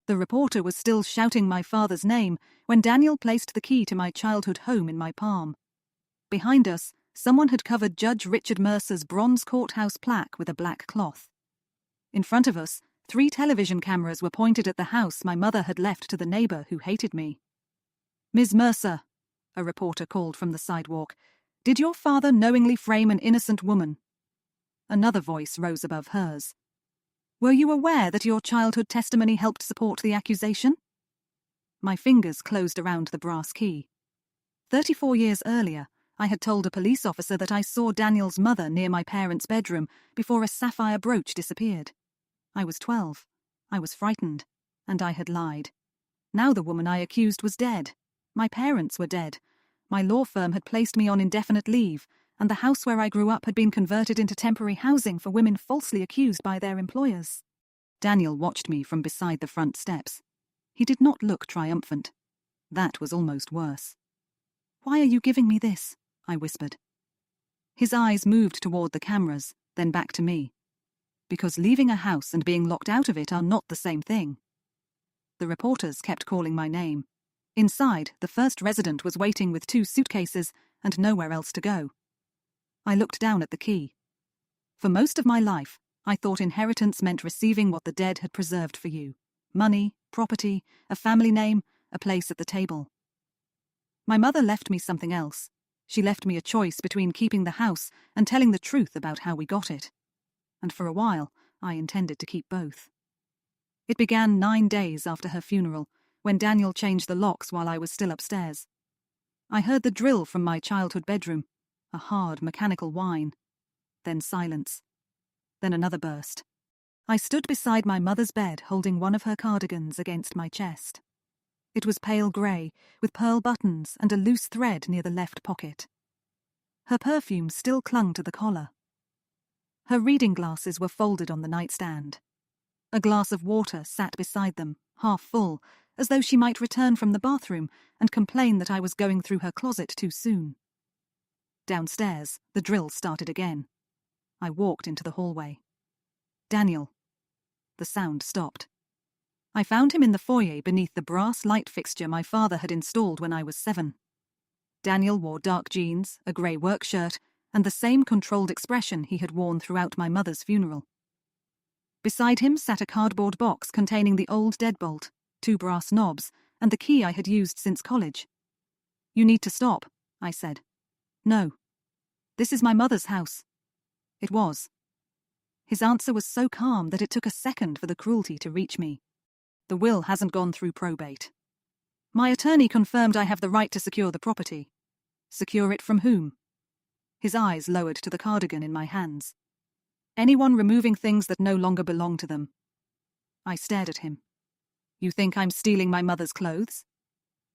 The reporter was still shouting my father's name when Daniel placed the key to my childhood home in my palm. Behind us, someone had covered Judge Richard Mercer's bronze courthouse plaque with a black cloth. In front of us, 3 television cameras were pointed at the house my mother had left to the neighbor who hated me. "Ms. Mercer," a reporter called from the sidewalk, "did your father knowingly frame an innocent woman?" Another voice rose above hers. "Were you aware that your childhood testimony helped support the accusation?" My fingers closed around the brass key. 34 years earlier, I had told a police officer that I saw Daniel's mother near my parents' bedroom before a sapphire brooch disappeared. I was 12. I was frightened, and I had lied. Now the woman I accused was dead. My parents were dead. My law firm had placed me on indefinite leave, and the house where I grew up had been converted into temporary housing for women falsely accused by their employers. Daniel watched me from beside the front steps. He did not look triumphant. That was almost worse. "Why are you giving me this?" I whispered. His eyes moved toward the cameras, then back to me. "Because leaving a house and being locked out of it are not the same thing." The reporters kept calling my name. Inside, the first resident was waiting with 2 suitcases and nowhere else to go. I looked down at the key. For most of my life, I thought inheritance meant receiving what the dead had preserved for you: money, property, a family name, a place at the table. My mother left me something else. She left me a choice between keeping the house and telling the truth about how we got it. And for a while, I intended to keep both. It began 9 days after her funeral, when Daniel changed the locks while I was still upstairs. I heard the drill from my childhood bedroom, a hard, mechanical whine. Then silence. Then another burst. I stood beside my mother's bed, holding one of her cardigans against my chest. It was pale grey, with pearl buttons and a loose thread near the left pocket. Her perfume still clung to the collar. Her reading glasses were folded on the nightstand. A glass of water sat beside them, half full, as though she might return from the bathroom and complain that I was going through her closet too soon. Downstairs, the drill started again. I walked into the hallway. "Daniel." The sound stopped. I found him in the foyer beneath the brass light fixture my father had installed when I was 7. Daniel wore dark jeans, a grey work shirt, and the same controlled expression he had worn throughout my mother's funeral. Beside him sat a cardboard box containing the old deadbolt, 2 brass knobs, and the key I had used since college. "You need to stop," I said. "No. This is my mother's house." It was. His answer was so calm that it took a second for the cruelty to reach me. "The will hasn't gone through probate. My attorney confirmed I have the right to secure the property." "Secure it from whom?" His eyes lowered to the cardigan in my hands. "Anyone removing things that no longer belong to them." I stared at him. "You think I'm stealing my mother's clothes?"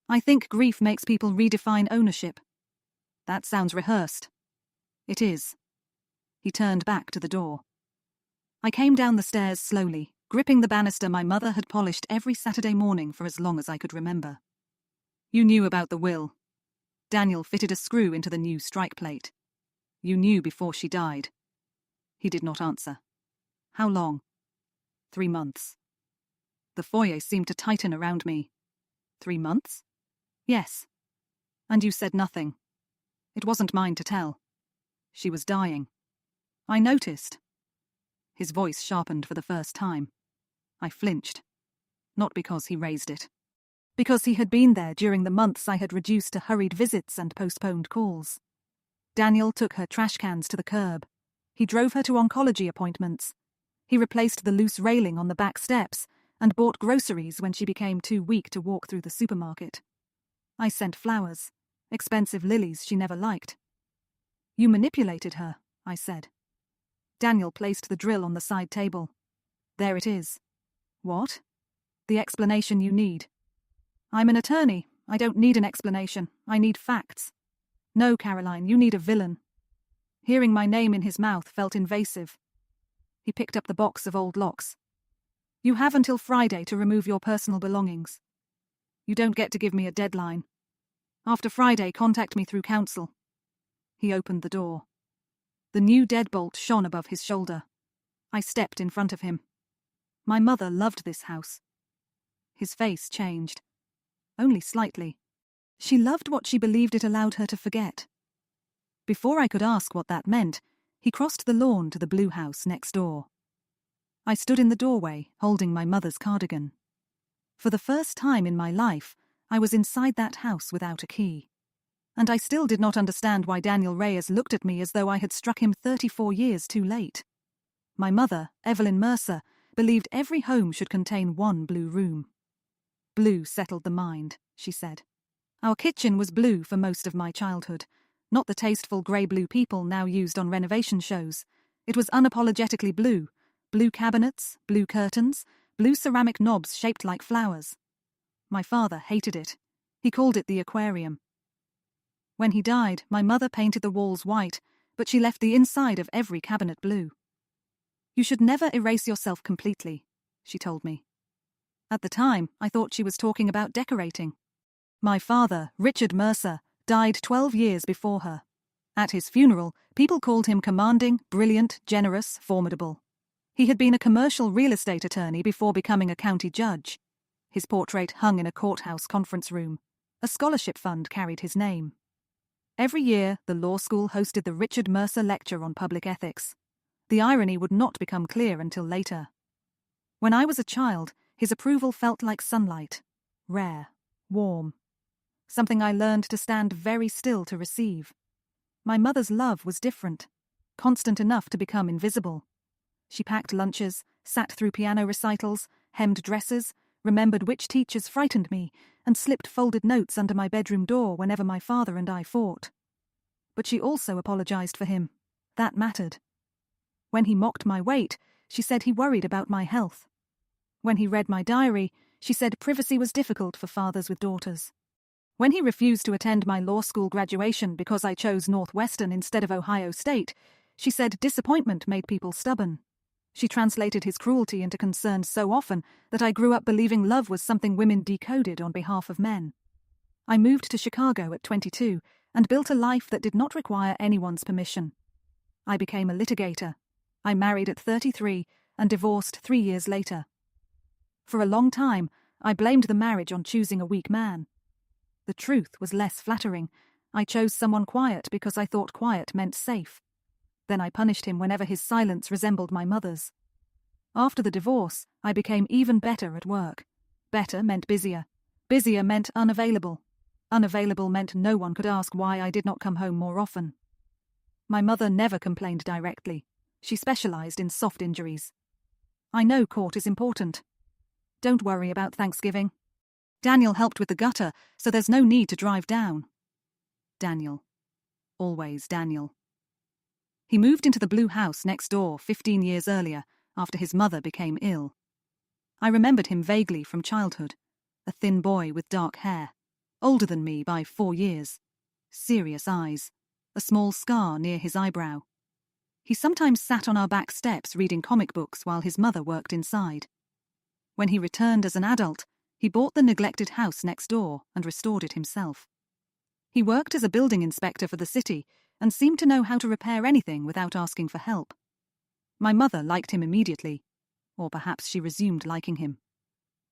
"I think grief makes people redefine ownership." "That sounds rehearsed." "It is." He turned back to the door. I came down the stairs slowly, gripping the banister my mother had polished every Saturday morning for as long as I could remember. "You knew about the will." Daniel fitted a screw into the new strike plate. "You knew before she died." He did not answer. "How long?" 3 months. The foyer seemed to tighten around me. 3 months? "Yes." "And you said nothing." "It wasn't mine to tell." "She was dying." "I noticed." His voice sharpened for the first time. I flinched. Not because he raised it. Because he had been there during the months I had reduced to hurried visits and postponed calls. Daniel took her trash cans to the curb. He drove her to oncology appointments. He replaced the loose railing on the back steps and bought groceries when she became too weak to walk through the supermarket. I sent flowers, expensive lilies she never liked. "You manipulated her," I said. Daniel placed the drill on the side table. "There it is." "What?" "The explanation you need." "I'm an attorney. I don't need an explanation. I need facts." "No, Caroline, you need a villain." Hearing my name in his mouth felt invasive. He picked up the box of old locks. "You have until Friday to remove your personal belongings. You don't get to give me a deadline. After Friday, contact me through counsel." He opened the door. The new deadbolt shone above his shoulder. I stepped in front of him. My mother loved this house. His face changed. Only slightly. She loved what she believed it allowed her to forget. Before I could ask what that meant, he crossed the lawn to the blue house next door. I stood in the doorway, holding my mother's cardigan. For the first time in my life, I was inside that house without a key. And I still did not understand why Daniel Reyes looked at me as though I had struck him 34 years too late. My mother, Evelyn Mercer, believed every home should contain one blue room. Blue settled the mind, she said. Our kitchen was blue for most of my childhood, not the tasteful grey-blue people now used on renovation shows. It was unapologetically blue. Blue cabinets, blue curtains, blue ceramic knobs shaped like flowers. My father hated it. He called it the aquarium. When he died, my mother painted the walls white, but she left the inside of every cabinet blue. You should never erase yourself completely, she told me. At the time, I thought she was talking about decorating. My father, Richard Mercer, died 12 years before her. At his funeral, people called him commanding, brilliant, generous, formidable. He had been a commercial real estate attorney before becoming a county judge. His portrait hung in a courthouse conference room. A scholarship fund carried his name. Every year, the law school hosted the Richard Mercer Lecture on Public Ethics. The irony would not become clear until later. When I was a child, his approval felt like sunlight. Rare. Warm. Something I learned to stand very still to receive. My mother's love was different. Constant enough to become invisible. She packed lunches, sat through piano recitals, hemmed dresses, remembered which teachers frightened me, and slipped folded notes under my bedroom door whenever my father and I fought. But she also apologized for him. That mattered. When he mocked my weight, she said he worried about my health. When he read my diary, she said privacy was difficult for fathers with daughters. When he refused to attend my law school graduation because I chose Northwestern instead of Ohio State, she said disappointment made people stubborn. She translated his cruelty into concern so often that I grew up believing love was something women decoded on behalf of men. I moved to Chicago at 22 and built a life that did not require anyone's permission. I became a litigator. I married at 33 and divorced 3 years later. For a long time, I blamed the marriage on choosing a weak man. The truth was less flattering. I chose someone quiet because I thought quiet meant safe. Then I punished him whenever his silence resembled my mother's. After the divorce, I became even better at work. Better meant busier. Busier meant unavailable. Unavailable meant no one could ask why I did not come home more often. My mother never complained directly. She specialized in soft injuries. I know court is important. Don't worry about Thanksgiving. Daniel helped with the gutter, so there's no need to drive down. Daniel. Always Daniel. He moved into the blue house next door 15 years earlier, after his mother became ill. I remembered him vaguely from childhood. A thin boy with dark hair. Older than me by 4 years. Serious eyes. A small scar near his eyebrow. He sometimes sat on our back steps reading comic books while his mother worked inside. When he returned as an adult, he bought the neglected house next door and restored it himself. He worked as a building inspector for the city and seemed to know how to repair anything without asking for help. My mother liked him immediately, or perhaps she resumed liking him.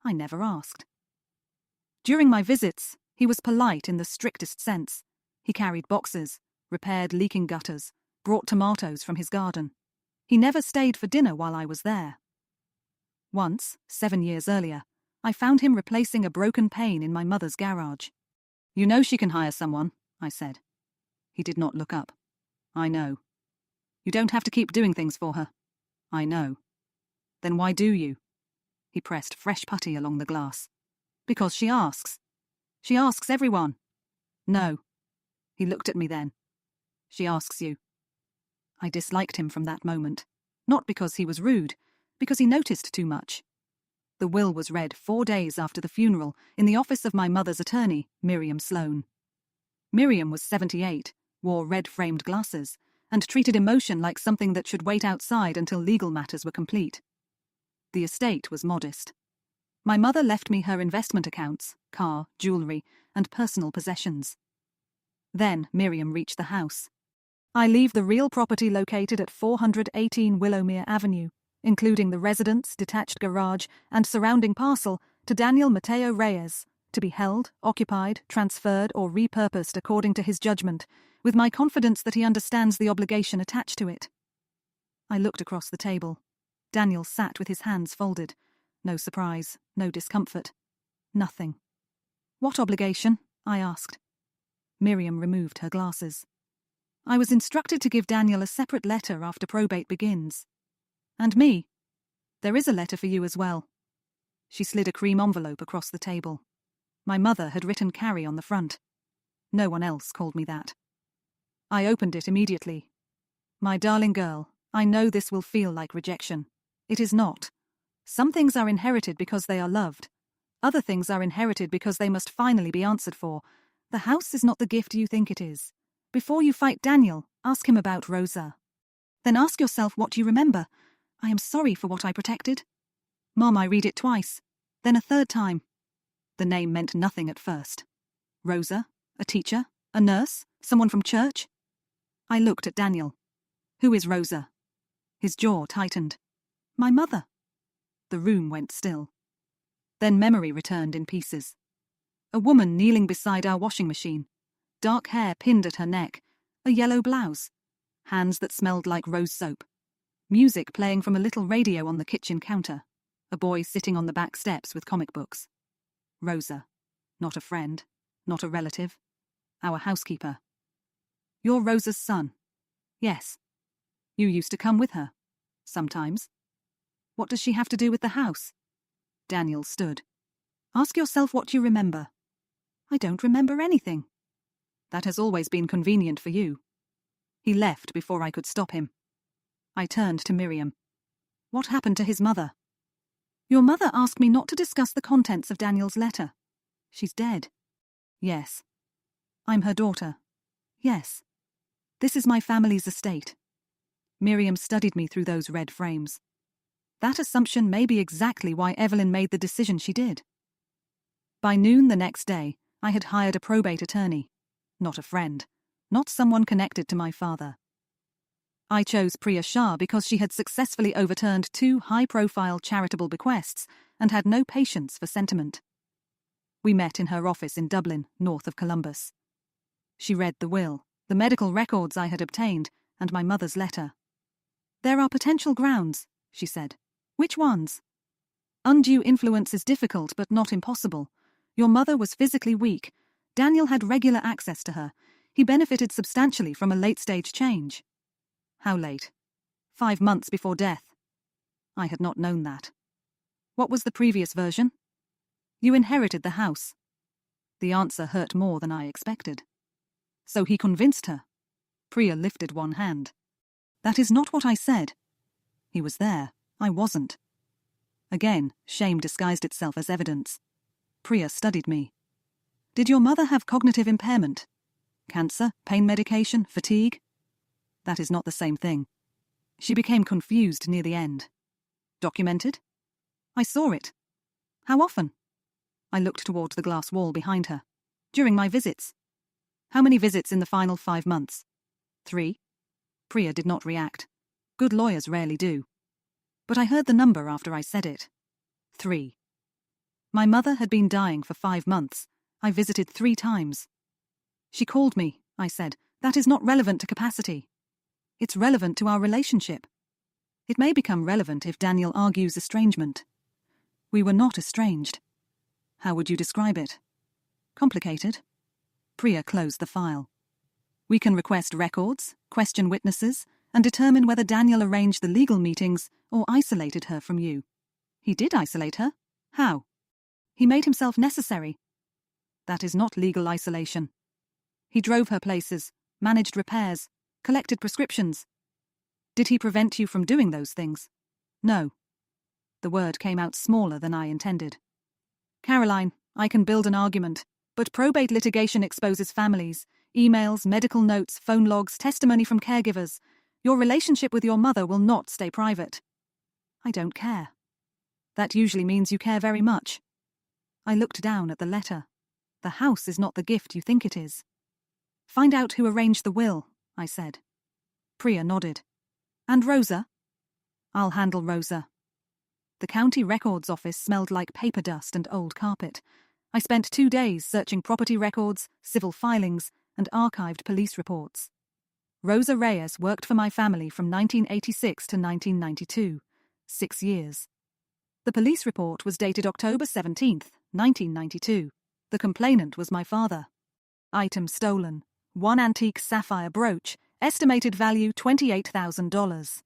I never asked. During my visits, he was polite in the strictest sense. He carried boxes, repaired leaking gutters, brought tomatoes from his garden. He never stayed for dinner while I was there. Once, 7 years earlier, I found him replacing a broken pane in my mother's garage. "You know she can hire someone," I said. He did not look up. "I know." "You don't have to keep doing things for her." "I know." "Then why do you?" He pressed fresh putty along the glass. "Because she asks. She asks everyone." "No." He looked at me then. "She asks you." I disliked him from that moment. Not because he was rude, because he noticed too much. The will was read 4 days after the funeral in the office of my mother's attorney, Miriam Sloan. Miriam was 78, wore red-framed glasses, and treated emotion like something that should wait outside until legal matters were complete. The estate was modest. My mother left me her investment accounts, car, jewellery, and personal possessions. Then Miriam reached the house. I leave the real property located at 418 Willowmere Avenue, including the residence, detached garage, and surrounding parcel, to Daniel Mateo Reyes, to be held, occupied, transferred, or repurposed according to his judgment, with my confidence that he understands the obligation attached to it. I looked across the table. Daniel sat with his hands folded. No surprise, no discomfort. Nothing. What obligation? I asked. Miriam removed her glasses. I was instructed to give Daniel a separate letter after probate begins. And me. There is a letter for you as well. She slid a cream envelope across the table. My mother had written Carrie on the front. No one else called me that. I opened it immediately. My darling girl, I know this will feel like rejection. It is not. Some things are inherited because they are loved. Other things are inherited because they must finally be answered for. The house is not the gift you think it is. Before you fight Daniel, ask him about Rosa. Then ask yourself what you remember. I am sorry for what I protected. Mom, I read it twice. Then a third time. The name meant nothing at first. Rosa? A teacher? A nurse? Someone from church? I looked at Daniel. Who is Rosa? His jaw tightened. My mother. The room went still. Then memory returned in pieces. A woman kneeling beside our washing machine. Dark hair pinned at her neck. A yellow blouse. Hands that smelled like rose soap. Music playing from a little radio on the kitchen counter. A boy sitting on the back steps with comic books. Rosa. Not a friend. Not a relative. Our housekeeper. You're Rosa's son. Yes. You used to come with her. Sometimes. What does she have to do with the house? Daniel stood. Ask yourself what you remember. I don't remember anything. That has always been convenient for you. He left before I could stop him. I turned to Miriam. What happened to his mother? Your mother asked me not to discuss the contents of Daniel's letter. She's dead. Yes. I'm her daughter. Yes. This is my family's estate. Miriam studied me through those red frames. That assumption may be exactly why Evelyn made the decision she did. By noon the next day, I had hired a probate attorney. Not a friend. Not someone connected to my father. I chose Priya Shah because she had successfully overturned 2 high-profile charitable bequests and had no patience for sentiment. We met in her office in Dublin, north of Columbus. She read the will, the medical records I had obtained, and my mother's letter. There are potential grounds, she said. Which ones? Undue influence is difficult but not impossible. Your mother was physically weak. Daniel had regular access to her. He benefited substantially from a late-stage change. How late? 5 months before death. I had not known that. What was the previous version? You inherited the house. The answer hurt more than I expected. So he convinced her. Priya lifted one hand. That is not what I said. He was there. I wasn't. Again, shame disguised itself as evidence. Priya studied me. Did your mother have cognitive impairment? Cancer, pain medication, fatigue? That is not the same thing. She became confused near the end. Documented? I saw it. How often? I looked toward the glass wall behind her. During my visits. How many visits in the final 5 months? 3. Priya did not react. Good lawyers rarely do. But I heard the number after I said it. 3. My mother had been dying for 5 months. I visited 3 times. She called me, I said. That is not relevant to capacity. It's relevant to our relationship. It may become relevant if Daniel argues estrangement. We were not estranged. How would you describe it? Complicated. Priya closed the file. We can request records, question witnesses, and determine whether Daniel arranged the legal meetings or isolated her from you. He did isolate her. How? He made himself necessary. That is not legal isolation. He drove her places, managed repairs, collected prescriptions. Did he prevent you from doing those things? No. The word came out smaller than I intended. Caroline, I can build an argument, but probate litigation exposes families, emails, medical notes, phone logs, testimony from caregivers. Your relationship with your mother will not stay private. I don't care. That usually means you care very much. I looked down at the letter. The house is not the gift you think it is. Find out who arranged the will, I said. Priya nodded. And Rosa? I'll handle Rosa. The county records office smelled like paper dust and old carpet. I spent 2 days searching property records, civil filings, and archived police reports. Rosa Reyes worked for my family from 1986 to 1992, 6 years. The police report was dated October 17, 1992. The complainant was my father. Item stolen: 1 antique sapphire brooch, estimated value $28,000.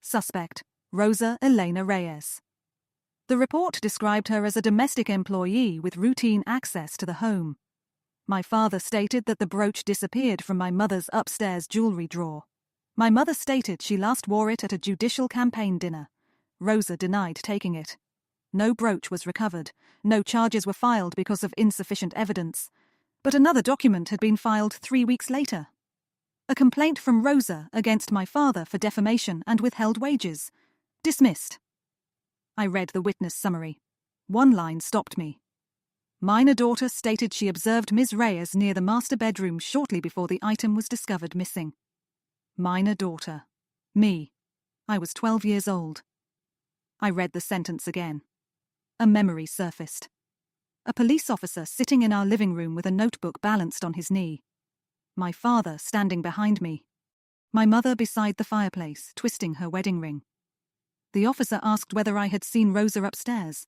Suspect: Rosa Elena Reyes. The report described her as a domestic employee with routine access to the home. My father stated that the brooch disappeared from my mother's upstairs jewelry drawer. My mother stated she last wore it at a judicial campaign dinner. Rosa denied taking it. No brooch was recovered. No charges were filed because of insufficient evidence. But another document had been filed 3 weeks later. A complaint from Rosa against my father for defamation and withheld wages. Dismissed. I read the witness summary. One line stopped me. Minor daughter stated she observed Ms. Reyes near the master bedroom shortly before the item was discovered missing. Minor daughter. Me. I was 12 years old. I read the sentence again. A memory surfaced. A police officer sitting in our living room with a notebook balanced on his knee. My father standing behind me. My mother beside the fireplace, twisting her wedding ring. The officer asked whether I had seen Rosa upstairs.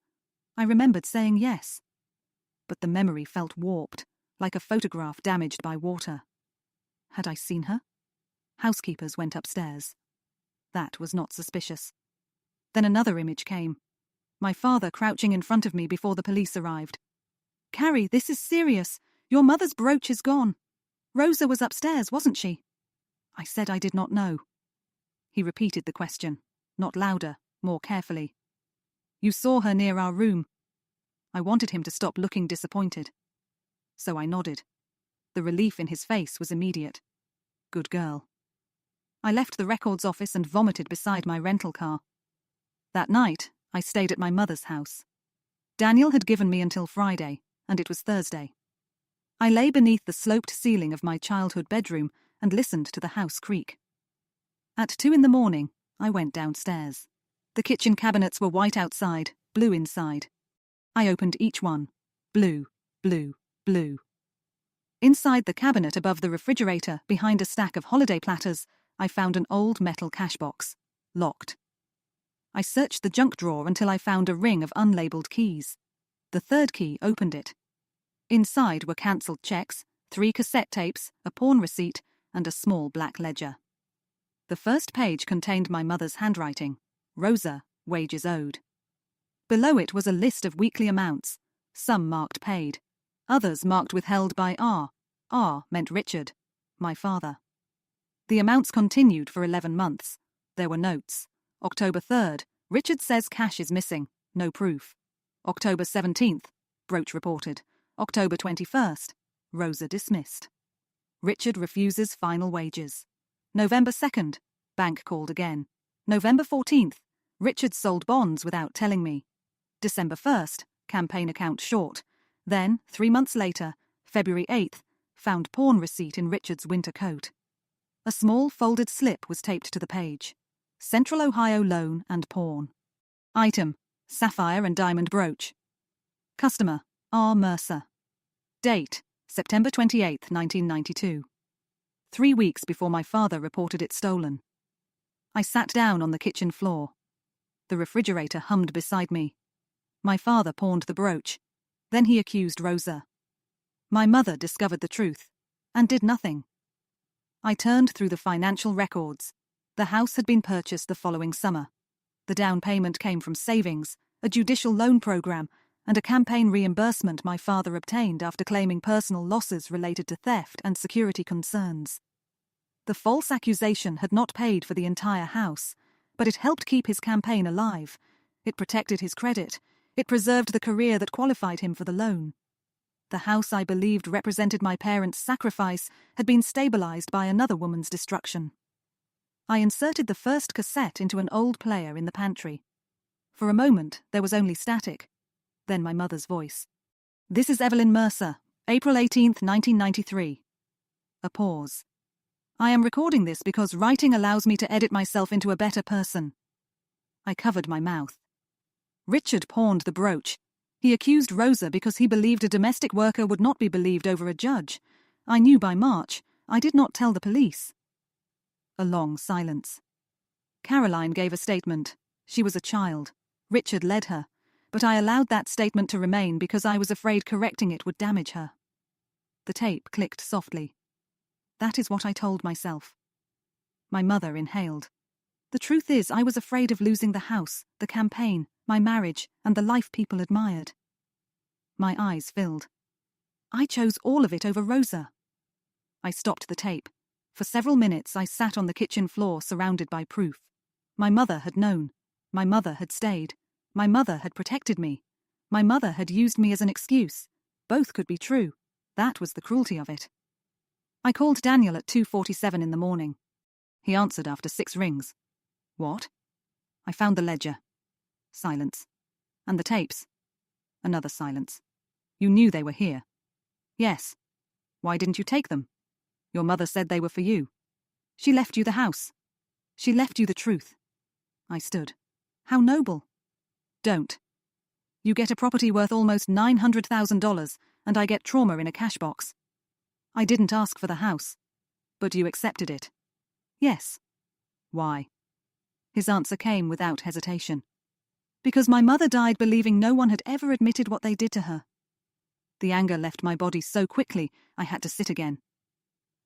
I remembered saying yes. But the memory felt warped, like a photograph damaged by water. Had I seen her? Housekeepers went upstairs. That was not suspicious. Then another image came. My father crouching in front of me before the police arrived. "Carrie, this is serious. Your mother's brooch is gone. Rosa was upstairs, wasn't she?" I said I did not know. He repeated the question, not louder, more carefully. "You saw her near our room." I wanted him to stop looking disappointed. So I nodded. The relief in his face was immediate. Good girl. I left the records office and vomited beside my rental car. That night, I stayed at my mother's house. Daniel had given me until Friday, and it was Thursday. I lay beneath the sloped ceiling of my childhood bedroom and listened to the house creak. At 2 a.m, I went downstairs. The kitchen cabinets were white outside, blue inside. I opened each one. Blue, blue, blue. Inside the cabinet above the refrigerator, behind a stack of holiday platters, I found an old metal cash box, locked. I searched the junk drawer until I found a ring of unlabeled keys. The third key opened it. Inside were cancelled checks, 3 cassette tapes, a pawn receipt, and a small black ledger. The first page contained my mother's handwriting. Rosa, wages owed. Below it was a list of weekly amounts, some marked paid, others marked withheld by R. R meant Richard, my father. The amounts continued for 11 months. There were notes. October 3rd, Richard says cash is missing, no proof. October 17th, brooch reported. October 21st, Rosa dismissed. Richard refuses final wages. November 2nd, bank called again. November 14th, Richard sold bonds without telling me. December 1st, campaign account short. Then, 3 months later, February 8th, found pawn receipt in Richard's winter coat. A small folded slip was taped to the page. Central Ohio loan and pawn. Item: sapphire and diamond brooch. Customer: R. Mercer. Date: September 28, 1992. 3 weeks before my father reported it stolen. I sat down on the kitchen floor. The refrigerator hummed beside me. My father pawned the brooch. Then he accused Rosa. My mother discovered the truth and did nothing. I turned through the financial records. The house had been purchased the following summer. The down payment came from savings, a judicial loan program, and a campaign reimbursement my father obtained after claiming personal losses related to theft and security concerns. The false accusation had not paid for the entire house, but it helped keep his campaign alive. It protected his credit. It preserved the career that qualified him for the loan. The house I believed represented my parents' sacrifice had been stabilized by another woman's destruction. I inserted the first cassette into an old player in the pantry. For a moment, there was only static. Then my mother's voice. "This is Evelyn Mercer, April 18th, 1993. A pause. "I am recording this because writing allows me to edit myself into a better person." I covered my mouth. Richard pawned the brooch. He accused Rosa because he believed a domestic worker would not be believed over a judge. I knew by March. I did not tell the police. A long silence. Caroline gave a statement. She was a child. Richard led her. But I allowed that statement to remain because I was afraid correcting it would damage her. The tape clicked softly. That is what I told myself. My mother inhaled. The truth is, I was afraid of losing the house, the campaign, my marriage, and the life people admired. My eyes filled. I chose all of it over Rosa. I stopped the tape. For several minutes I sat on the kitchen floor surrounded by proof. My mother had known. My mother had stayed. My mother had protected me. My mother had used me as an excuse. Both could be true. That was the cruelty of it. I called Daniel at 2:47 in the morning. He answered after 6 rings. What? I found the ledger. Silence. And the tapes. Another silence. You knew they were here. Yes. Why didn't you take them? Your mother said they were for you. She left you the house. She left you the truth. I stood. How noble. Don't. You get a property worth almost $900,000, and I get trauma in a cash box. I didn't ask for the house. But you accepted it. Yes. Why? His answer came without hesitation. Because my mother died believing no one had ever admitted what they did to her. The anger left my body so quickly I had to sit again.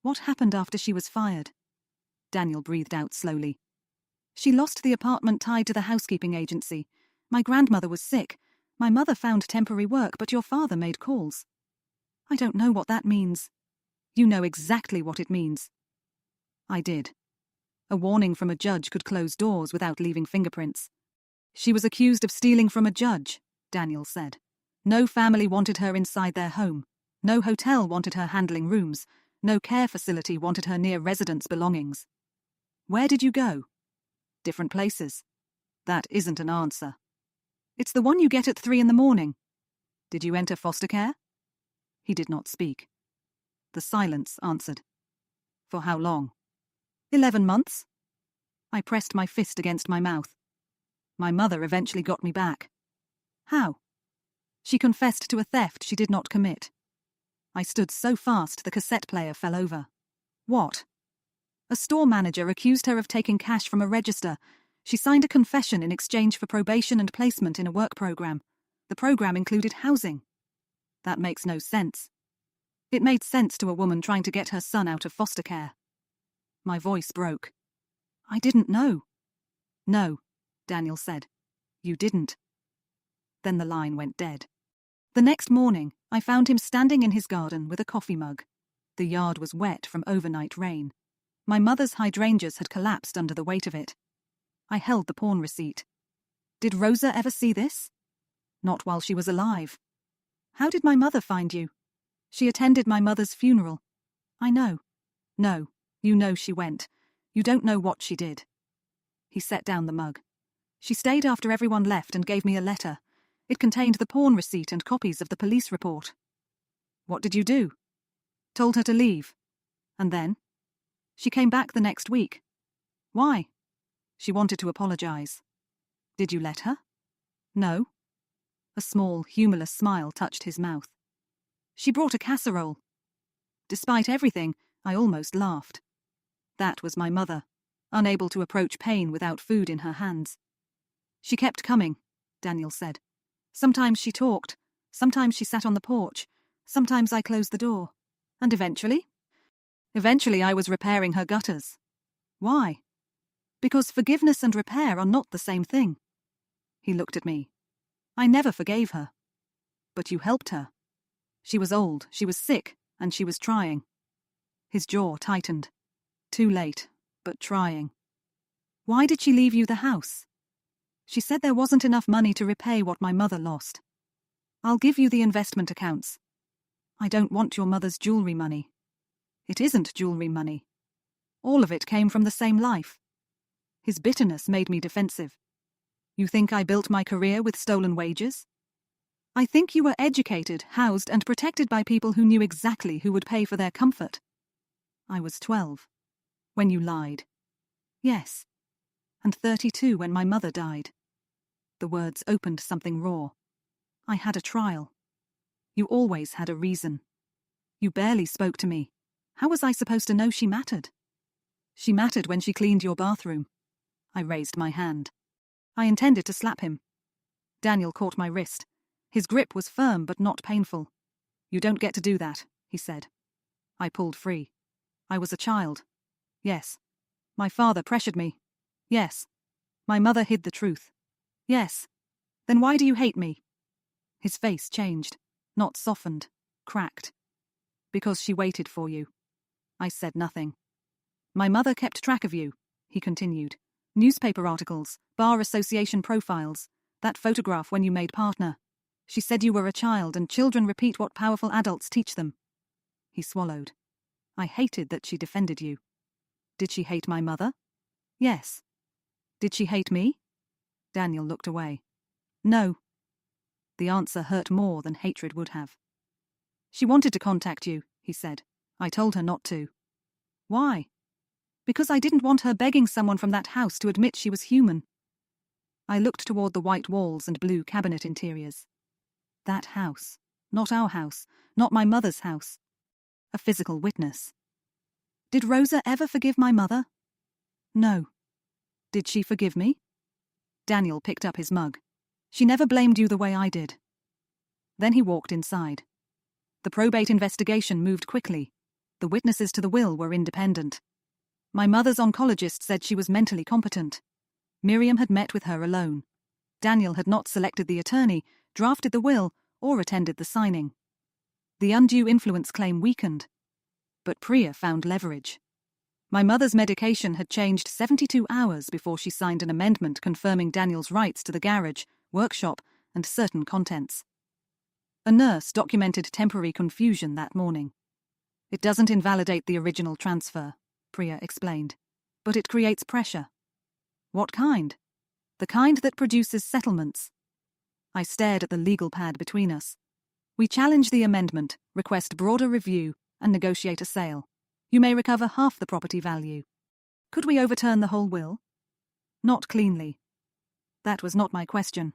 What happened after she was fired? Daniel breathed out slowly. She lost the apartment tied to the housekeeping agency. My grandmother was sick. My mother found temporary work, but your father made calls. I don't know what that means. You know exactly what it means. I did. A warning from a judge could close doors without leaving fingerprints. She was accused of stealing from a judge, Daniel said. No family wanted her inside their home. No hotel wanted her handling rooms. No care facility wanted her near residents' belongings. Where did you go? Different places. That isn't an answer. It's the one you get at 3 in the morning. Did you enter foster care? He did not speak. The silence answered. For how long? 11 months. I pressed my fist against my mouth. My mother eventually got me back. How? She confessed to a theft she did not commit. I stood so fast the cassette player fell over. What? A store manager accused her of taking cash from a register. She signed a confession in exchange for probation and placement in a work program. The program included housing. That makes no sense. It made sense to a woman trying to get her son out of foster care. My voice broke. I didn't know. No, Daniel said. You didn't. Then the line went dead. The next morning, I found him standing in his garden with a coffee mug. The yard was wet from overnight rain. My mother's hydrangeas had collapsed under the weight of it. I held the pawn receipt. Did Rosa ever see this? Not while she was alive. How did my mother find you? She attended my mother's funeral. I know. No, you know she went. You don't know what she did. He set down the mug. She stayed after everyone left and gave me a letter. It contained the pawn receipt and copies of the police report. What did you do? Told her to leave. And then? She came back the next week. Why? She wanted to apologize. Did you let her? No. A small, humorless smile touched his mouth. She brought a casserole. Despite everything, I almost laughed. That was my mother, unable to approach pain without food in her hands. She kept coming, Daniel said. Sometimes she talked, sometimes she sat on the porch, sometimes I closed the door. And eventually? Eventually I was repairing her gutters. Why? Because forgiveness and repair are not the same thing. He looked at me. I never forgave her. But you helped her. She was old, she was sick, and she was trying. His jaw tightened. Too late, but trying. Why did she leave you the house? She said there wasn't enough money to repay what my mother lost. I'll give you the investment accounts. I don't want your mother's jewelry money. It isn't jewelry money. All of it came from the same life. His bitterness made me defensive. You think I built my career with stolen wages? I think you were educated, housed, and protected by people who knew exactly who would pay for their comfort. I was 12. When you lied. Yes. And 32 when my mother died. The words opened something raw. I had a trial. You always had a reason. You barely spoke to me. How was I supposed to know she mattered? She mattered when she cleaned your bathroom. I raised my hand. I intended to slap him. Daniel caught my wrist. His grip was firm but not painful. You don't get to do that, he said. I pulled free. I was a child. Yes. My father pressured me. Yes. My mother hid the truth. Yes. Then why do you hate me? His face changed, not softened, cracked. Because she waited for you. I said nothing. My mother kept track of you, he continued. Newspaper articles, bar association profiles, that photograph when you made partner. She said you were a child and children repeat what powerful adults teach them. He swallowed. I hated that she defended you. Did she hate my mother? Yes. Did she hate me? Daniel looked away. No. The answer hurt more than hatred would have. She wanted to contact you, he said. I told her not to. Why? Because I didn't want her begging someone from that house to admit she was human. I looked toward the white walls and blue cabinet interiors. That house. Not our house. Not my mother's house. A physical witness. Did Rosa ever forgive my mother? No. Did she forgive me? Daniel picked up his mug. She never blamed you the way I did. Then he walked inside. The probate investigation moved quickly. The witnesses to the will were independent. My mother's oncologist said she was mentally competent. Miriam had met with her alone. Daniel had not selected the attorney, drafted the will, or attended the signing. The undue influence claim weakened. But Priya found leverage. My mother's medication had changed 72 hours before she signed an amendment confirming Daniel's rights to the garage, workshop, and certain contents. A nurse documented temporary confusion that morning. It doesn't invalidate the original transfer, Priya explained, but it creates pressure. What kind? The kind that produces settlements. I stared at the legal pad between us. We challenge the amendment, request broader review, and negotiate a sale. You may recover half the property value. Could we overturn the whole will? Not cleanly. That was not my question.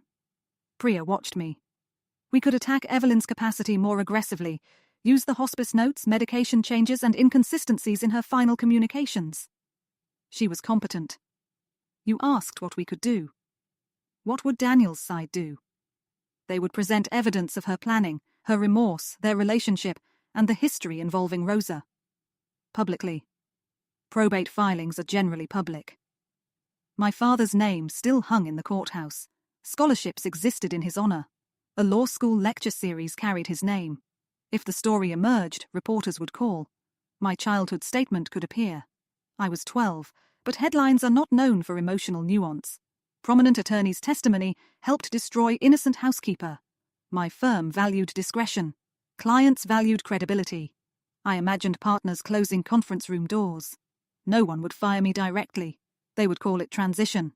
Priya watched me. We could attack Evelyn's capacity more aggressively, use the hospice notes, medication changes, and inconsistencies in her final communications. She was competent. You asked what we could do. What would Daniel's side do? They would present evidence of her planning, her remorse, their relationship, and the history involving Rosa. Publicly. Probate filings are generally public. My father's name still hung in the courthouse. Scholarships existed in his honor. A law school lecture series carried his name. If the story emerged, reporters would call. My childhood statement could appear. I was 12, but headlines are not known for emotional nuance. Prominent attorney's testimony helped destroy innocent housekeeper. My firm valued discretion. Clients valued credibility. I imagined partners closing conference room doors. No one would fire me directly. They would call it transition.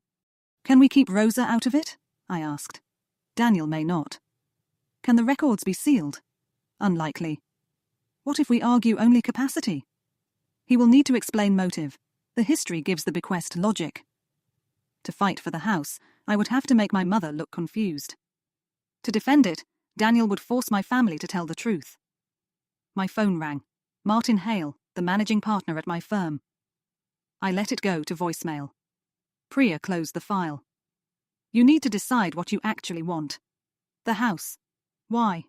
Can we keep Rosa out of it? I asked. Daniel may not. Can the records be sealed? Unlikely. What if we argue only capacity? He will need to explain motive. The history gives the bequest logic. To fight for the house, I would have to make my mother look confused. To defend it, Daniel would force my family to tell the truth. My phone rang. Martin Hale, the managing partner at my firm. I let it go to voicemail. Priya closed the file. You need to decide what you actually want. The house. Why?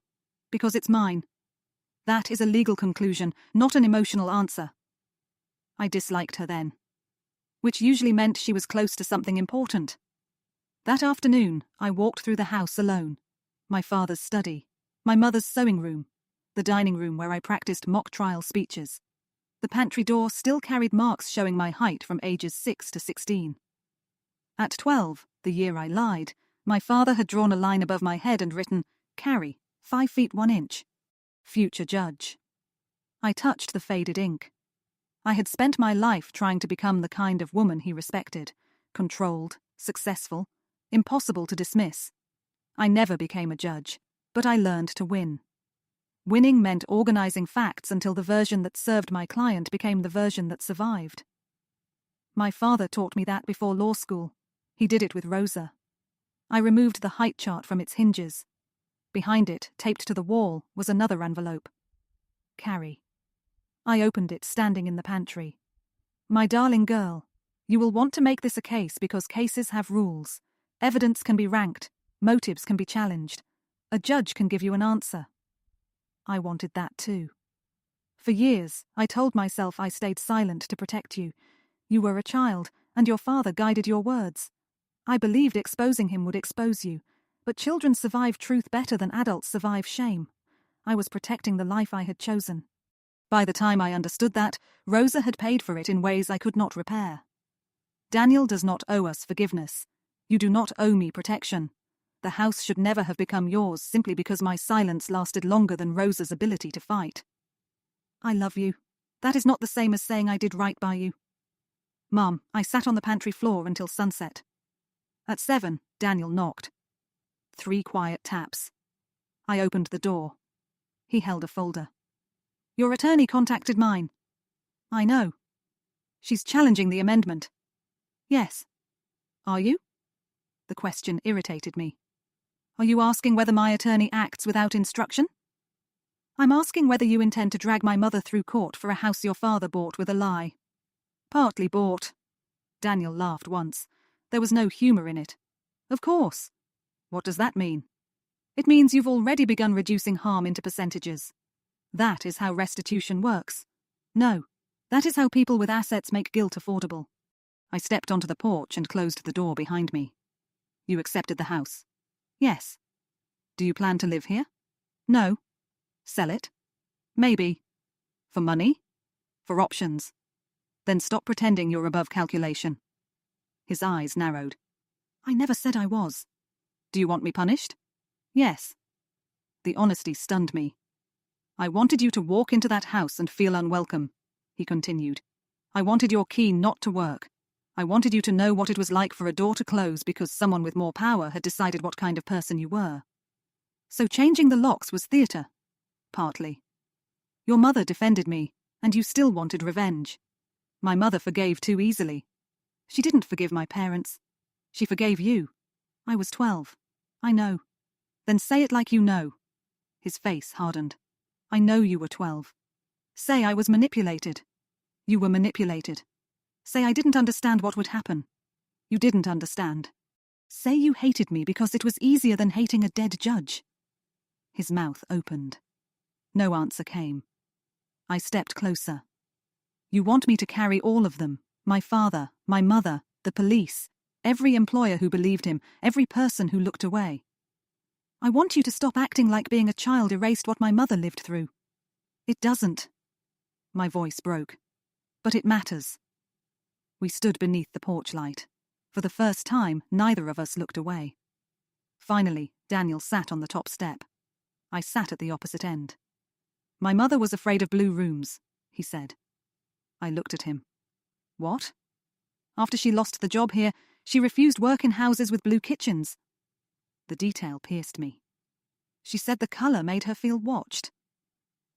Because it's mine. That is a legal conclusion, not an emotional answer. I disliked her then. Which usually meant she was close to something important. That afternoon, I walked through the house alone. My father's study, my mother's sewing room, the dining room where I practiced mock trial speeches. The pantry door still carried marks showing my height from ages 6 to 16. At 12, the year I lied, my father had drawn a line above my head and written, Carrie, 5 feet 1 inch. Future judge. I touched the faded ink. I had spent my life trying to become the kind of woman he respected, controlled, successful, impossible to dismiss. I never became a judge, but I learned to win. Winning meant organizing facts until the version that served my client became the version that survived. My father taught me that before law school. He did it with Rosa. I removed the height chart from its hinges. Behind it, taped to the wall, was another envelope. Carrie. I opened it, standing in the pantry. My darling girl, you will want to make this a case because cases have rules. Evidence can be ranked. Motives can be challenged. A judge can give you an answer. I wanted that too. For years, I told myself I stayed silent to protect you. You were a child, and your father guided your words. I believed exposing him would expose you, but children survive truth better than adults survive shame. I was protecting the life I had chosen. By the time I understood that, Rosa had paid for it in ways I could not repair. Daniel does not owe us forgiveness. You do not owe me protection. The house should never have become yours simply because my silence lasted longer than Rosa's ability to fight. I love you. That is not the same as saying I did right by you. Mum, I sat on the pantry floor until sunset. At 7, Daniel knocked. 3 quiet taps. I opened the door. He held a folder. Your attorney contacted mine. I know. She's challenging the amendment. Yes. Are you? The question irritated me. Are you asking whether my attorney acts without instruction? I'm asking whether you intend to drag my mother through court for a house your father bought with a lie. Partly bought. Daniel laughed once. There was no humour in it. Of course. What does that mean? It means you've already begun reducing harm into percentages. That is how restitution works. No, that is how people with assets make guilt affordable. I stepped onto the porch and closed the door behind me. You accepted the house? Yes. Do you plan to live here? No. Sell it? Maybe. For money? For options? Then stop pretending you're above calculation. His eyes narrowed. I never said I was. Do you want me punished? Yes. The honesty stunned me. I wanted you to walk into that house and feel unwelcome, he continued. I wanted your key not to work. I wanted you to know what it was like for a door to close because someone with more power had decided what kind of person you were. So changing the locks was theatre? Partly. Your mother defended me, and you still wanted revenge. My mother forgave too easily. She didn't forgive my parents. She forgave you. I was 12. I know. Then say it like you know. His face hardened. I know you were 12. Say I was manipulated. You were manipulated. Say I didn't understand what would happen. You didn't understand. Say you hated me because it was easier than hating a dead judge. His mouth opened. No answer came. I stepped closer. You want me to carry all of them, my father, my mother, the police, every employer who believed him, every person who looked away. I want you to stop acting like being a child erased what my mother lived through. It doesn't. My voice broke. But it matters. We stood beneath the porch light. For the first time, neither of us looked away. Finally, Daniel sat on the top step. I sat at the opposite end. My mother was afraid of blue rooms, he said. I looked at him. What? After she lost the job here, she refused work in houses with blue kitchens. The detail pierced me. She said the colour made her feel watched.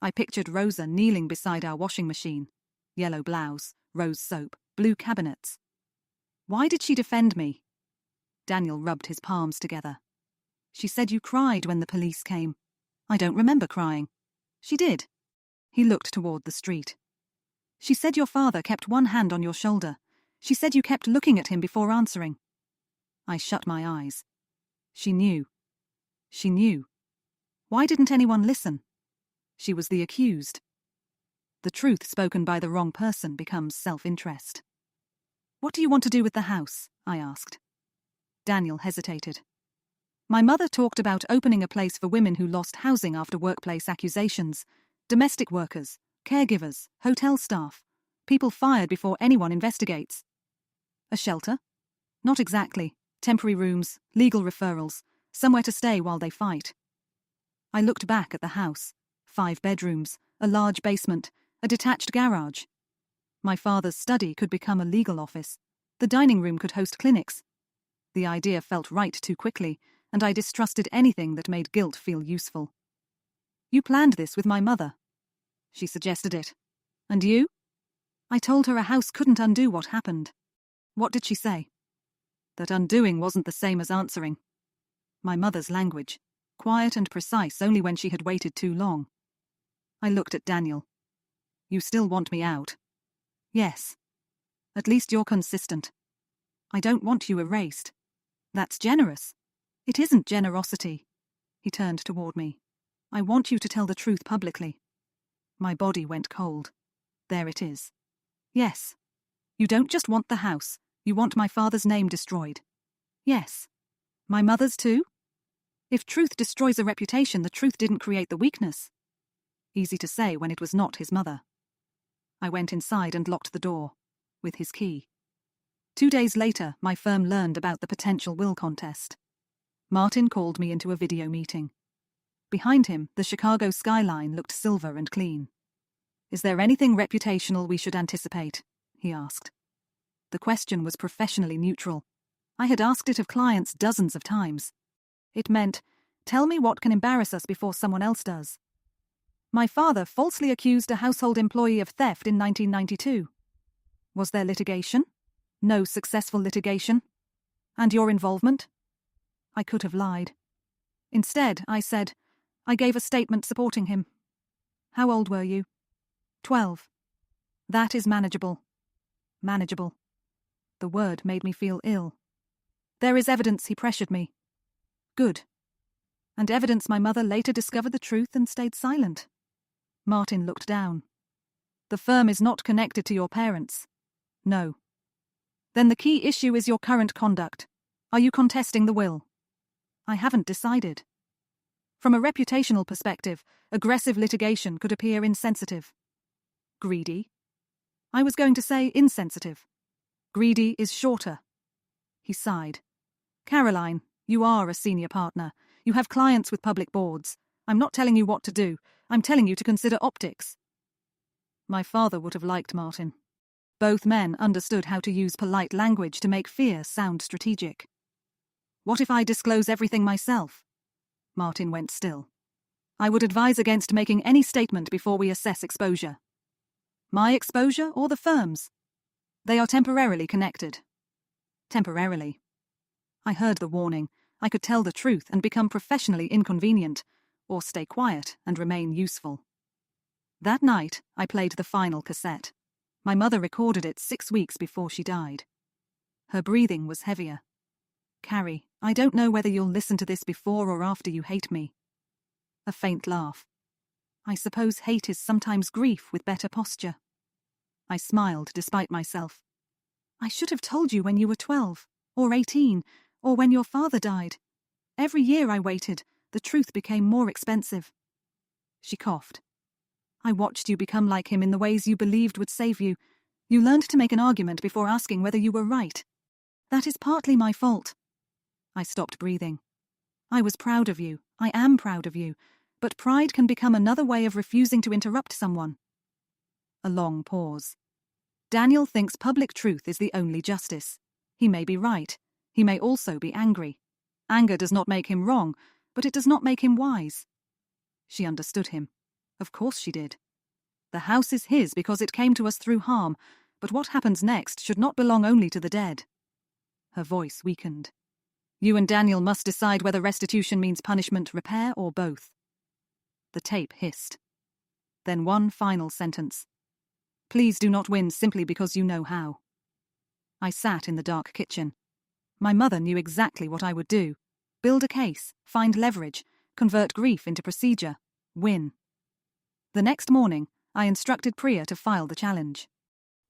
I pictured Rosa kneeling beside our washing machine. Yellow blouse, rose soap, blue cabinets. Why did she defend me? Daniel rubbed his palms together. She said you cried when the police came. I don't remember crying. She did. He looked toward the street. She said your father kept one hand on your shoulder. She said you kept looking at him before answering. I shut my eyes. She knew. She knew. Why didn't anyone listen? She was the accused. The truth spoken by the wrong person becomes self-interest. What do you want to do with the house? I asked. Daniel hesitated. My mother talked about opening a place for women who lost housing after workplace accusations. Domestic workers, caregivers, hotel staff, people fired before anyone investigates. A shelter? Not exactly. Temporary rooms, legal referrals, somewhere to stay while they fight. I looked back at the house. 5 bedrooms, a large basement, a detached garage. My father's study could become a legal office. The dining room could host clinics. The idea felt right too quickly, and I distrusted anything that made guilt feel useful. You planned this with my mother. She suggested it. And you? I told her a house couldn't undo what happened. What did she say? That undoing wasn't the same as answering. My mother's language, quiet and precise only when she had waited too long. I looked at Daniel. You still want me out? Yes. At least you're consistent. I don't want you erased. That's generous. It isn't generosity. He turned toward me. I want you to tell the truth publicly. My body went cold. There it is. Yes. You don't just want the house. You want my father's name destroyed. Yes. My mother's too? If truth destroys a reputation, the truth didn't create the weakness. Easy to say when it was not his mother. I went inside and locked the door, with his key. 2 days later, my firm learned about the potential will contest. Martin called me into a video meeting. Behind him, the Chicago skyline looked silver and clean. Is there anything reputational we should anticipate? He asked. The question was professionally neutral. I had asked it of clients dozens of times. It meant, tell me what can embarrass us before someone else does. My father falsely accused a household employee of theft in 1992. Was there litigation? No successful litigation? And your involvement? I could have lied. Instead, I said, I gave a statement supporting him. How old were you? 12. That is manageable. Manageable. The word made me feel ill. There is evidence he pressured me. Good. And evidence my mother later discovered the truth and stayed silent. Martin looked down. The firm is not connected to your parents. No. Then the key issue is your current conduct. Are you contesting the will? I haven't decided. From a reputational perspective, aggressive litigation could appear insensitive. Greedy? I was going to say insensitive. Greedy is shorter. He sighed. Caroline, you are a senior partner. You have clients with public boards. I'm not telling you what to do. I'm telling you to consider optics. My father would have liked Martin. Both men understood how to use polite language to make fear sound strategic. What if I disclose everything myself? Martin went still. I would advise against making any statement before we assess exposure. My exposure or the firm's? They are temporarily connected. Temporarily. I heard the warning. I could tell the truth and become professionally inconvenient, or stay quiet and remain useful. That night, I played the final cassette. My mother recorded it 6 weeks before she died. Her breathing was heavier. Carrie, I don't know whether you'll listen to this before or after you hate me. A faint laugh. I suppose hate is sometimes grief with better posture. I smiled despite myself. I should have told you when you were 12, or 18, or when your father died. Every year I waited, the truth became more expensive. She coughed. I watched you become like him in the ways you believed would save you. You learned to make an argument before asking whether you were right. That is partly my fault. I stopped breathing. I was proud of you. I am proud of you. But pride can become another way of refusing to interrupt someone. A long pause. Daniel thinks public truth is the only justice. He may be right. He may also be angry. Anger does not make him wrong, but it does not make him wise. She understood him. Of course she did. The house is his because it came to us through harm, but what happens next should not belong only to the dead. Her voice weakened. You and Daniel must decide whether restitution means punishment, repair, or both. The tape hissed. Then one final sentence. Please do not win simply because you know how. I sat in the dark kitchen. My mother knew exactly what I would do. Build a case, find leverage, convert grief into procedure, win. The next morning, I instructed Priya to file the challenge.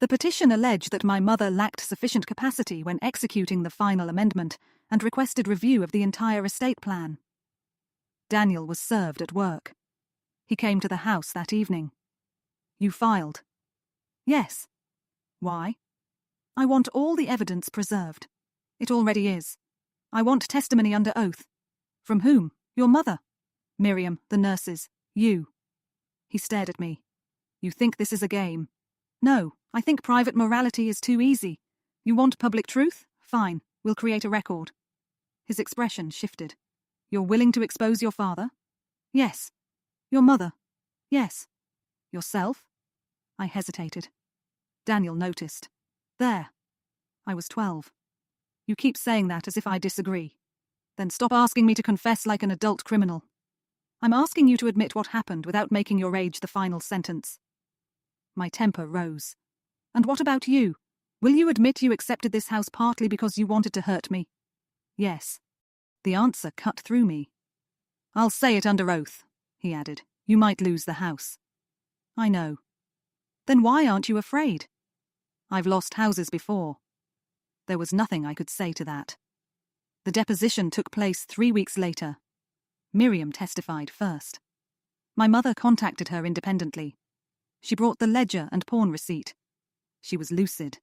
The petition alleged that my mother lacked sufficient capacity when executing the final amendment and requested review of the entire estate plan. Daniel was served at work. He came to the house that evening. You filed? Yes. Why? I want all the evidence preserved. It already is. I want testimony under oath. From whom? Your mother. Miriam, the nurses, you. He stared at me. You think this is a game? No, I think private morality is too easy. You want public truth? Fine, we'll create a record. His expression shifted. You're willing to expose your father? Yes. Your mother? Yes. Yourself? I hesitated. Daniel noticed. There. I was 12. You keep saying that as if I disagree. Then stop asking me to confess like an adult criminal. I'm asking you to admit what happened without making your age the final sentence. My temper rose. And what about you? Will you admit you accepted this house partly because you wanted to hurt me? Yes. The answer cut through me. I'll say it under oath, he added. You might lose the house. I know. Then why aren't you afraid? I've lost houses before. There was nothing I could say to that. The deposition took place 3 weeks later. Miriam testified first. My mother contacted her independently. She brought the ledger and pawn receipt. She was lucid.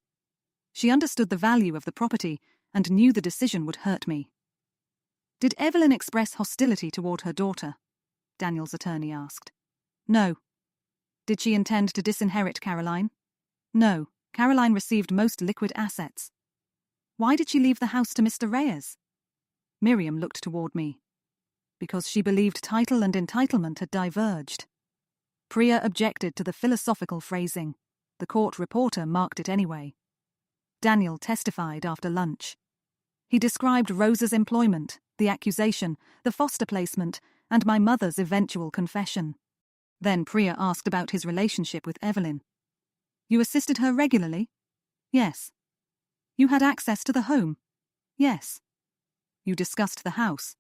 She understood the value of the property and knew the decision would hurt me. Did Evelyn express hostility toward her daughter? Daniel's attorney asked. No. Did she intend to disinherit Caroline? No. Caroline received most liquid assets. Why did she leave the house to Mr. Reyes? Miriam looked toward me. Because she believed title and entitlement had diverged. Priya objected to the philosophical phrasing. The court reporter marked it anyway. Daniel testified after lunch. He described Rosa's employment, the accusation, the foster placement, and my mother's eventual confession. Then Priya asked about his relationship with Evelyn. You assisted her regularly? Yes. You had access to the home? Yes. You discussed the house?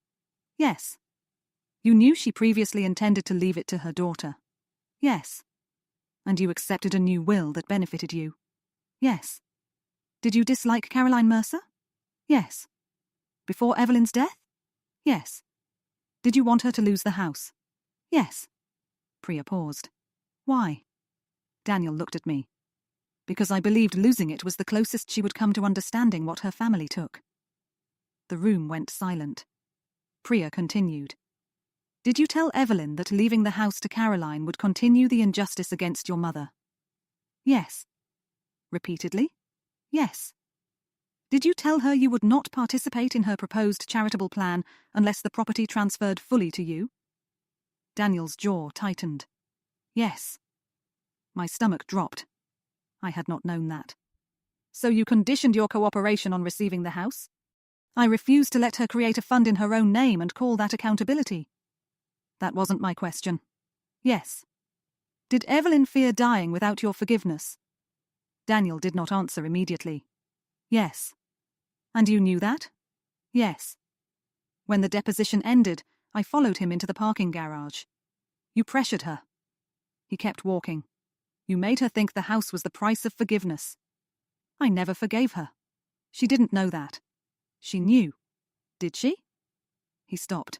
Yes. You knew she previously intended to leave it to her daughter? Yes. And you accepted a new will that benefited you? Yes. Did you dislike Caroline Mercer? Yes. Before Evelyn's death? Yes. Did you want her to lose the house? Yes. Priya paused. Why? Daniel looked at me. Because I believed losing it was the closest she would come to understanding what her family took. The room went silent. Priya continued. Did you tell Evelyn that leaving the house to Caroline would continue the injustice against your mother? Yes. Repeatedly? Yes. Did you tell her you would not participate in her proposed charitable plan unless the property transferred fully to you? Daniel's jaw tightened. Yes. My stomach dropped. I had not known that. So you conditioned your cooperation on receiving the house? I refused to let her create a fund in her own name and call that accountability. That wasn't my question. Yes. Did Evelyn fear dying without your forgiveness? Daniel did not answer immediately. Yes. And you knew that? Yes. When the deposition ended, I followed him into the parking garage. You pressured her. He kept walking. You made her think the house was the price of forgiveness. I never forgave her. She didn't know that. She knew. Did she? He stopped.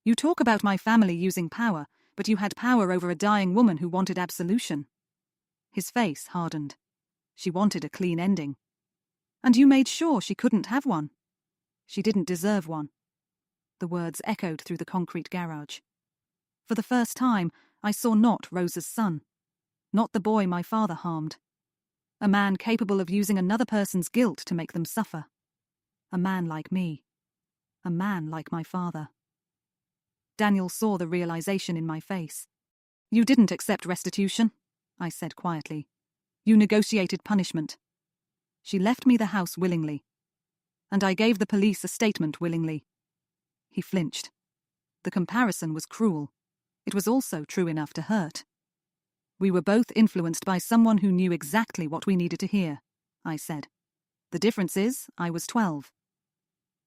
You talk about my family using power, but you had power over a dying woman who wanted absolution. His face hardened. She wanted a clean ending. And you made sure she couldn't have one. She didn't deserve one. The words echoed through the concrete garage. For the first time, I saw not Rosa's son. Not the boy my father harmed. A man capable of using another person's guilt to make them suffer. A man like me. A man like my father. Daniel saw the realization in my face. You didn't accept restitution, I said quietly. You negotiated punishment. She left me the house willingly. And I gave the police a statement willingly. He flinched. The comparison was cruel. It was also true enough to hurt. We were both influenced by someone who knew exactly what we needed to hear, I said. The difference is, I was 12.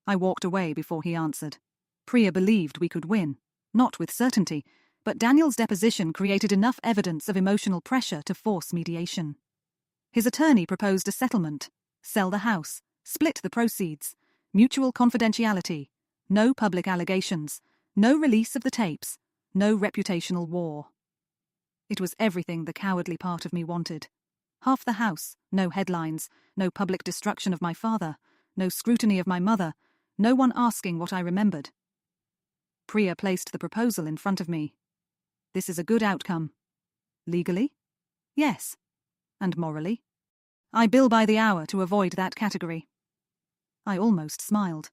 I walked away before he answered. Priya believed we could win, not with certainty, but Daniel's deposition created enough evidence of emotional pressure to force mediation. His attorney proposed a settlement, sell the house, split the proceeds, mutual confidentiality, no public allegations, no release of the tapes, no reputational war. It was everything the cowardly part of me wanted. Half the house, no headlines, no public destruction of my father, no scrutiny of my mother, no one asking what I remembered. Priya placed the proposal in front of me. This is a good outcome. Legally? Yes. And morally? I bill by the hour to avoid that category. I almost smiled.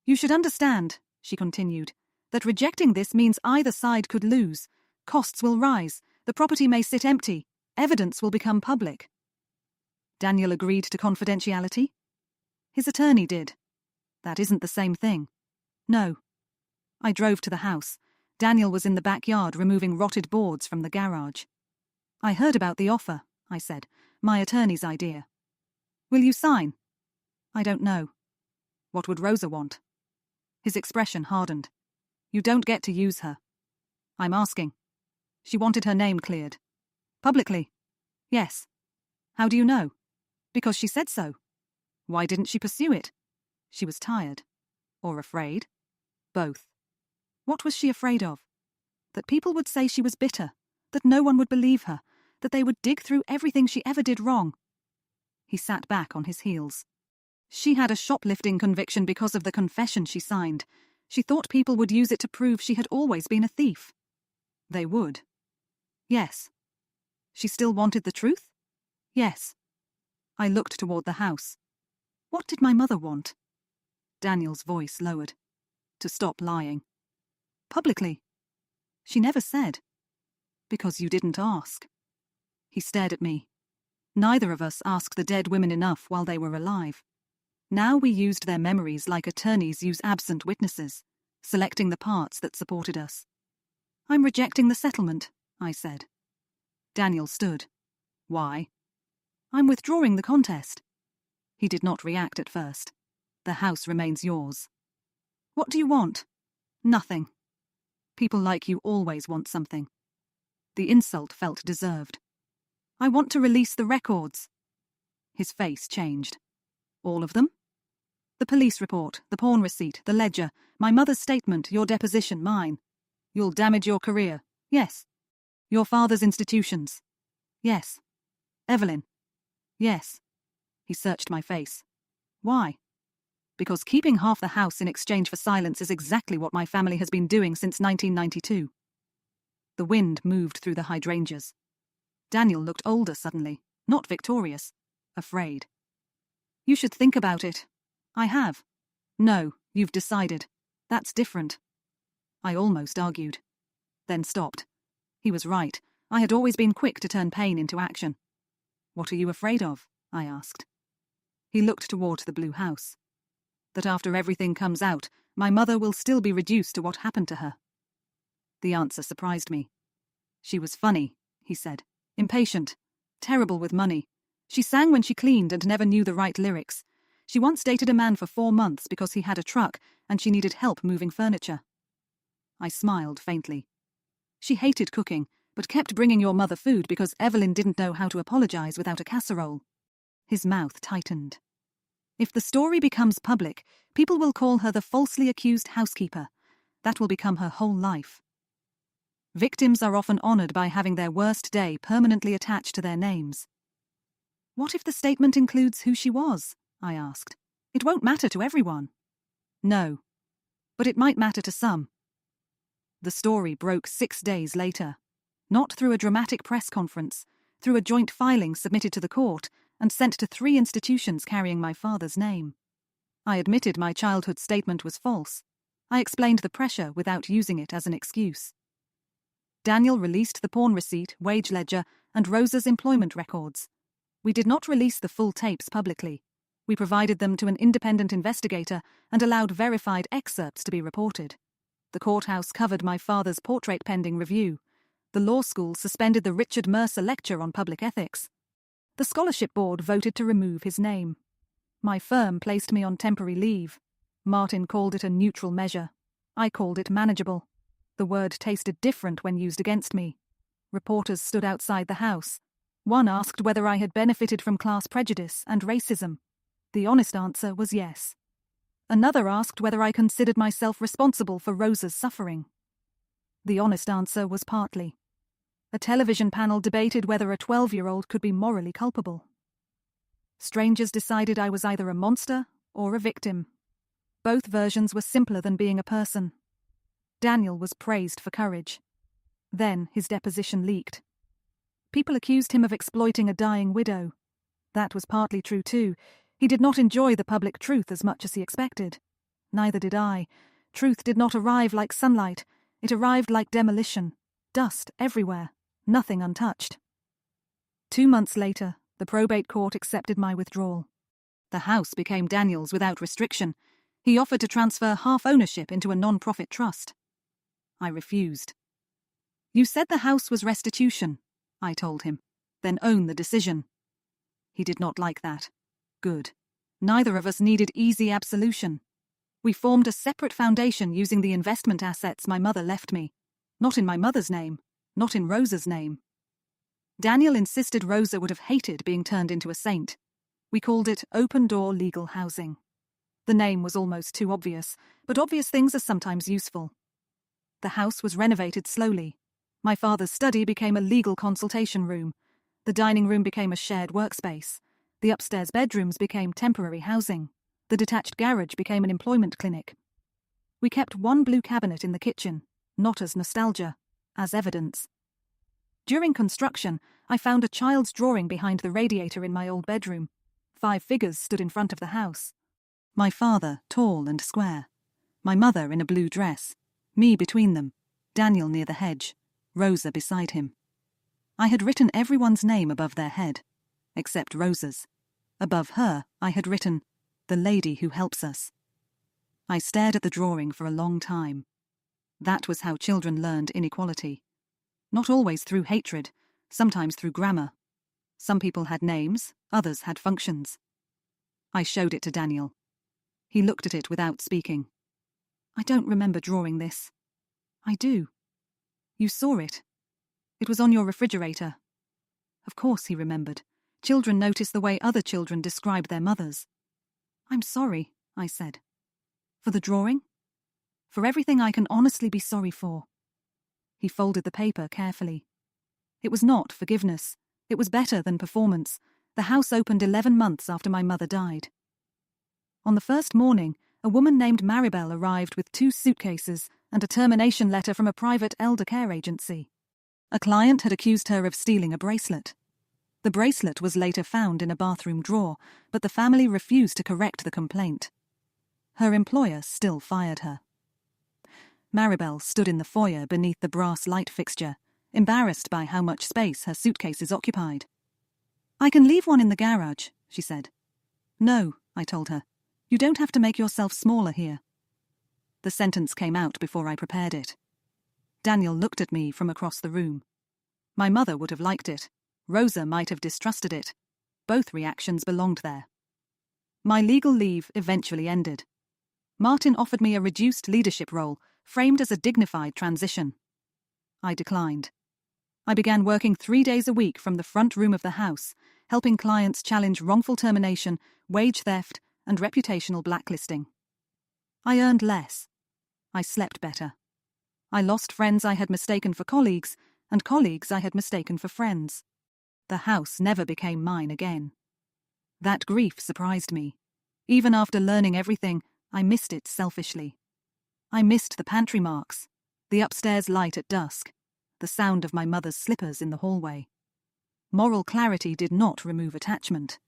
You should understand, she continued, that rejecting this means either side could lose. Costs will rise, the property may sit empty, evidence will become public. Daniel agreed to confidentiality? His attorney did. That isn't the same thing. No. I drove to the house. Daniel was in the backyard removing rotted boards from the garage. I heard about the offer, I said. My attorney's idea. Will you sign? I don't know. What would Rosa want? His expression hardened. You don't get to use her. I'm asking. She wanted her name cleared. Publicly? Yes. How do you know? Because she said so. Why didn't she pursue it? She was tired. Or afraid? Both. What was she afraid of? That people would say she was bitter, that no one would believe her, that they would dig through everything she ever did wrong. He sat back on his heels. She had a shoplifting conviction because of the confession she signed. She thought people would use it to prove she had always been a thief. They would. Yes. She still wanted the truth? Yes. I looked toward the house. What did my mother want? Daniel's voice lowered. To stop lying. Publicly. She never said. Because you didn't ask. He stared at me. Neither of us asked the dead women enough while they were alive. Now we used their memories like attorneys use absent witnesses, selecting the parts that supported us. I'm rejecting the settlement, I said. Daniel stood. Why? I'm withdrawing the contest. He did not react at first. The house remains yours. What do you want? Nothing. People like you always want something. The insult felt deserved. I want to release the records. His face changed. All of them? The police report, the pawn receipt, the ledger, my mother's statement, your deposition, mine. You'll damage your career. Yes. Your father's institutions. Yes. Evelyn. Yes. He searched my face. Why? Because keeping half the house in exchange for silence is exactly what my family has been doing since 1992. The wind moved through the hydrangeas. Daniel looked older suddenly, not victorious, afraid. You should think about it. I have. No, you've decided. That's different. I almost argued. Then stopped. He was right. I had always been quick to turn pain into action. What are you afraid of? I asked. He looked toward the blue house. That after everything comes out, my mother will still be reduced to what happened to her. The answer surprised me. She was funny, he said. Impatient. Terrible with money. She sang when she cleaned and never knew the right lyrics. She once dated a man for 4 months because he had a truck and she needed help moving furniture. I smiled faintly. She hated cooking, but kept bringing your mother food because Evelyn didn't know how to apologize without a casserole. His mouth tightened. If the story becomes public, people will call her the falsely accused housekeeper. That will become her whole life. Victims are often honored by having their worst day permanently attached to their names. What if the statement includes who she was? I asked. It won't matter to everyone. No, but it might matter to some. The story broke 6 days later. Not through a dramatic press conference, through a joint filing submitted to the court and sent to 3 institutions carrying my father's name. I admitted my childhood statement was false. I explained the pressure without using it as an excuse. Daniel released the pawn receipt, wage ledger, and Rosa's employment records. We did not release the full tapes publicly. We provided them to an independent investigator and allowed verified excerpts to be reported. The courthouse covered my father's portrait pending review. The law school suspended the Richard Mercer lecture on public ethics. The scholarship board voted to remove his name. My firm placed me on temporary leave. Martin called it a neutral measure. I called it manageable. The word tasted different when used against me. Reporters stood outside the house. One asked whether I had benefited from class prejudice and racism. The honest answer was yes. Another asked whether I considered myself responsible for Rosa's suffering. The honest answer was partly. A television panel debated whether a 12-year-old could be morally culpable. Strangers decided I was either a monster or a victim. Both versions were simpler than being a person. Daniel was praised for courage. Then his deposition leaked. People accused him of exploiting a dying widow. That was partly true too. He did not enjoy the public truth as much as he expected. Neither did I. Truth did not arrive like sunlight. It arrived like demolition. Dust everywhere. Nothing untouched. 2 months later, the probate court accepted my withdrawal. The house became Daniel's without restriction. He offered to transfer half ownership into a non-profit trust. I refused. You said the house was restitution, I told him. Then own the decision. He did not like that. Good. Neither of us needed easy absolution. We formed a separate foundation using the investment assets my mother left me. Not in my mother's name, not in Rosa's name. Daniel insisted Rosa would have hated being turned into a saint. We called it Open Door Legal Housing. The name was almost too obvious, but obvious things are sometimes useful. The house was renovated slowly. My father's study became a legal consultation room. The dining room became a shared workspace. The upstairs bedrooms became temporary housing. The detached garage became an employment clinic. We kept one blue cabinet in the kitchen, not as nostalgia, as evidence. During construction, I found a child's drawing behind the radiator in my old bedroom. 5 figures stood in front of the house. My father, tall and square. My mother in a blue dress. Me between them. Daniel near the hedge. Rosa beside him. I had written everyone's name above their head, except Rosa's. Above her, I had written, "The lady who helps us." I stared at the drawing for a long time. That was how children learned inequality. Not always through hatred, sometimes through grammar. Some people had names, others had functions. I showed it to Daniel. He looked at it without speaking. I don't remember drawing this. I do. You saw it. It was on your refrigerator. Of course he remembered. Children notice the way other children describe their mothers. I'm sorry, I said. For the drawing? For everything I can honestly be sorry for. He folded the paper carefully. It was not forgiveness. It was better than performance. The house opened 11 months after my mother died. On the first morning, a woman named Maribel arrived with 2 suitcases and a termination letter from a private elder care agency. A client had accused her of stealing a bracelet. The bracelet was later found in a bathroom drawer, but the family refused to correct the complaint. Her employer still fired her. Maribel stood in the foyer beneath the brass light fixture, embarrassed by how much space her suitcases occupied. I can leave one in the garage, she said. No, I told her. You don't have to make yourself smaller here. The sentence came out before I prepared it. Daniel looked at me from across the room. My mother would have liked it. Rosa might have distrusted it. Both reactions belonged there. My legal leave eventually ended. Martin offered me a reduced leadership role, framed as a dignified transition. I declined. I began working 3 days a week from the front room of the house, helping clients challenge wrongful termination, wage theft, and reputational blacklisting. I earned less. I slept better. I lost friends I had mistaken for colleagues, and colleagues I had mistaken for friends. The house never became mine again. That grief surprised me. Even after learning everything, I missed it selfishly. I missed the pantry marks, the upstairs light at dusk, the sound of my mother's slippers in the hallway. Moral clarity did not remove attachment.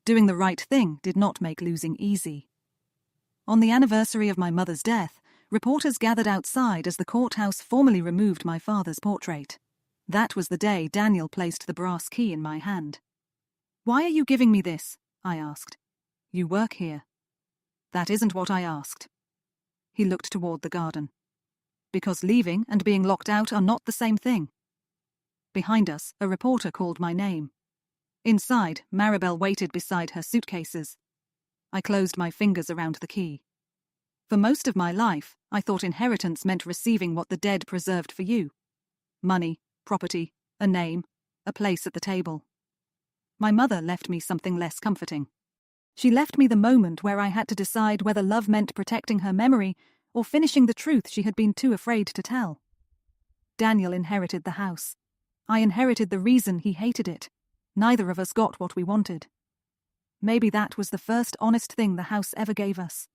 Doing the right thing did not make losing easy. On the anniversary of my mother's death, reporters gathered outside as the courthouse formally removed my father's portrait. That was the day Daniel placed the brass key in my hand. Why are you giving me this? I asked. You work here. That isn't what I asked. He looked toward the garden. Because leaving and being locked out are not the same thing. Behind us, a reporter called my name. Inside, Maribel waited beside her suitcases. I closed my fingers around the key. For most of my life, I thought inheritance meant receiving what the dead preserved for you. Money, property, a name, a place at the table. My mother left me something less comforting. She left me the moment where I had to decide whether love meant protecting her memory or finishing the truth she had been too afraid to tell. Daniel inherited the house. I inherited the reason he hated it. Neither of us got what we wanted. Maybe that was the first honest thing the house ever gave us.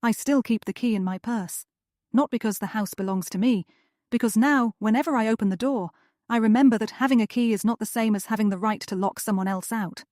I still keep the key in my purse. Not because the house belongs to me, because now, whenever I open the door, I remember that having a key is not the same as having the right to lock someone else out.